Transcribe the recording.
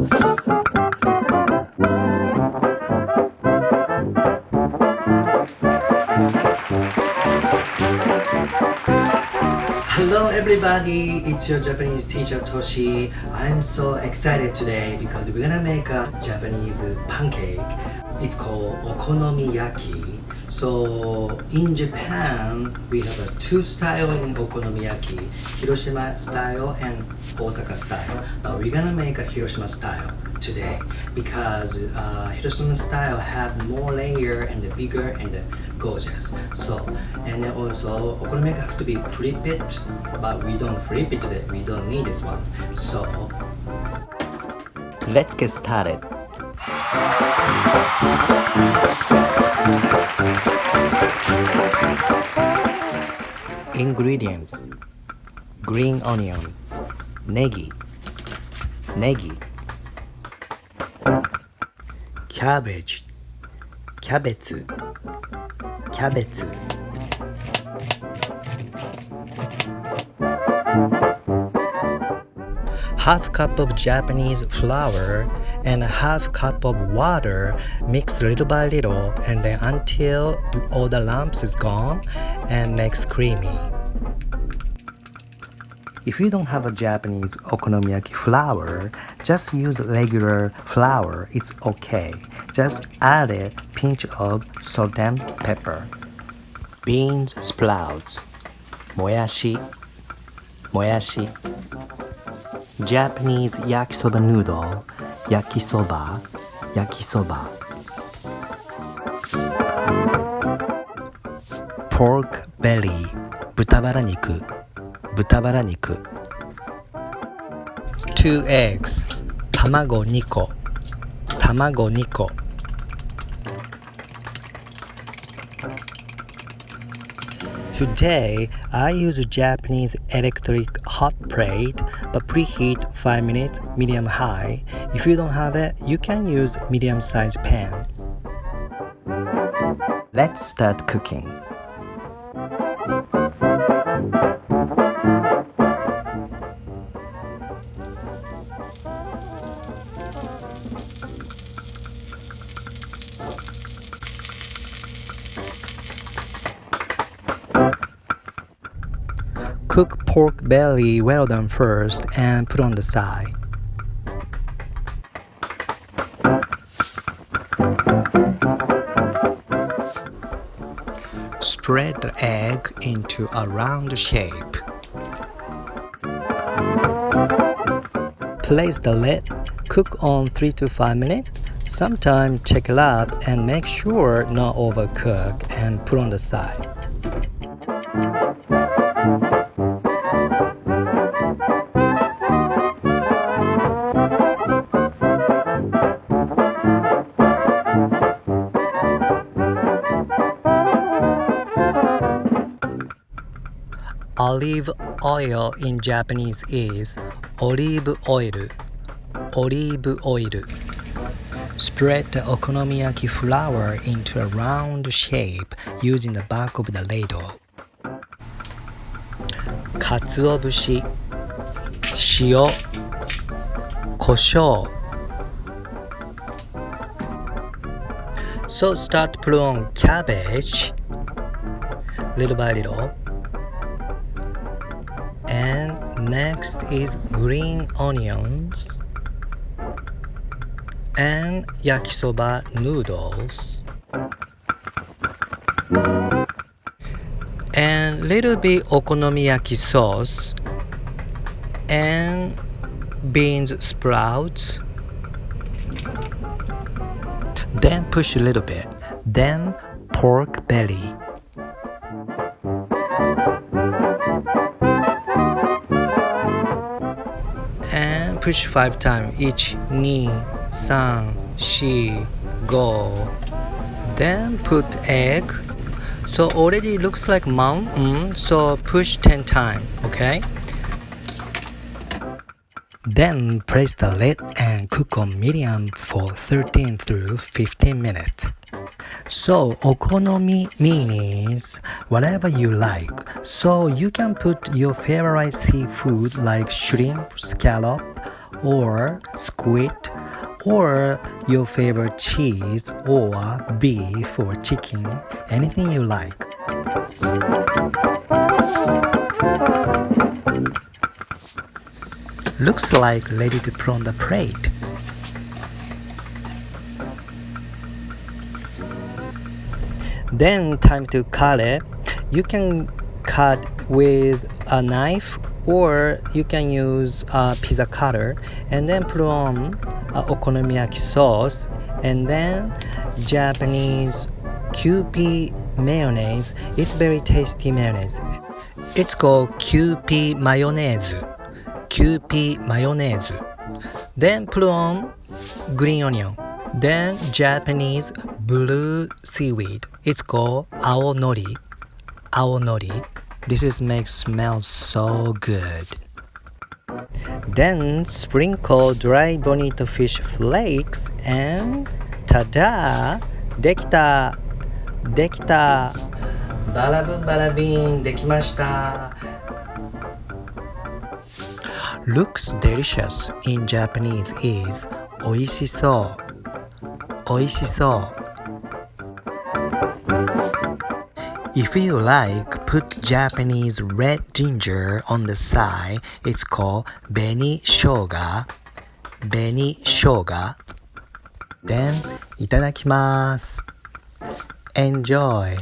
Hello everybody, it's your Japanese teacher Toshi. I'm so excited today because we're gonna make a Japanese pancake. It's called Okonomiyaki. So in Japan, we have two styles in Okonomiyaki, Hiroshima style and Osaka style. But we're gonna make a Hiroshima style today because Hiroshima style has more layer and bigger and gorgeous. So and then also Okonomiyaki have to be flip it, but we don't flip it today. We don't need this one. So let's get started. Ingredients: green onion, negi, cabbage, キャベツ half cup of Japanese flour and a half cup of water mixed little by little and then until all the lumps is gone and makes creamy. If you don't have a Japanese okonomiyaki flour, just use regular flour, it's okay. Just add a pinch of salt and pepper. Beans sprouts, もやし Japanese yakisoba noodle, 焼きそば Pork belly, 豚バラ肉 2 eggs, 卵2個 Today, I use a Japanese electric hot plate, but preheat 5 minutes, medium high. If you don't have it, you can use medium size pan. Let's start cooking. Cook pork belly well done first and put on the side. Spread the egg into a round shape. Place the lid, cook on 3 to 5 minutes. Sometimes check it up and make sure not overcook and put on the side. Olive oil in Japanese is オリーブオイル Spread the okonomiyaki flour into a round shape using the back of the ladle. 鰹節 塩 胡椒 So start put on cabbage little by little. And next is green onions and yakisoba noodles and little bit okonomiyaki sauce and beans sprouts. Then push a little bit. Then pork belly. And push 5 times. 1, 2, 3, 4, 5. Then put egg. So already looks like mountain. So push 10 times. Okay. Then place the lid and cook on medium for 13 through 15 minutes. So okonomi means whatever you like. So you can put your favorite seafood like shrimp, scallop, or squid or your favorite cheese or beef or chicken, anything you like. Looks like ready to put on the plate. Then time to cut it. You can cut with a knife or you can use a pizza cutter and then put on okonomiyaki sauce and then Japanese Kewpie mayonnaise. It's very tasty mayonnaise. It's called Kewpie mayonnaise. Kewpie mayonnaise. Then put on green onion. Then Japanese blue seaweed. It's called aonori. Aonori. This makes smell so good. Then sprinkle dry bonito fish flakes and ta-da! できた! できた! バラブンバラビンできました. Looks delicious in Japanese is おいしそう. おいしそう. If you like, put Japanese red ginger on the side. It's called beni shoga. Beni shoga. Then, いただきます. Enjoy.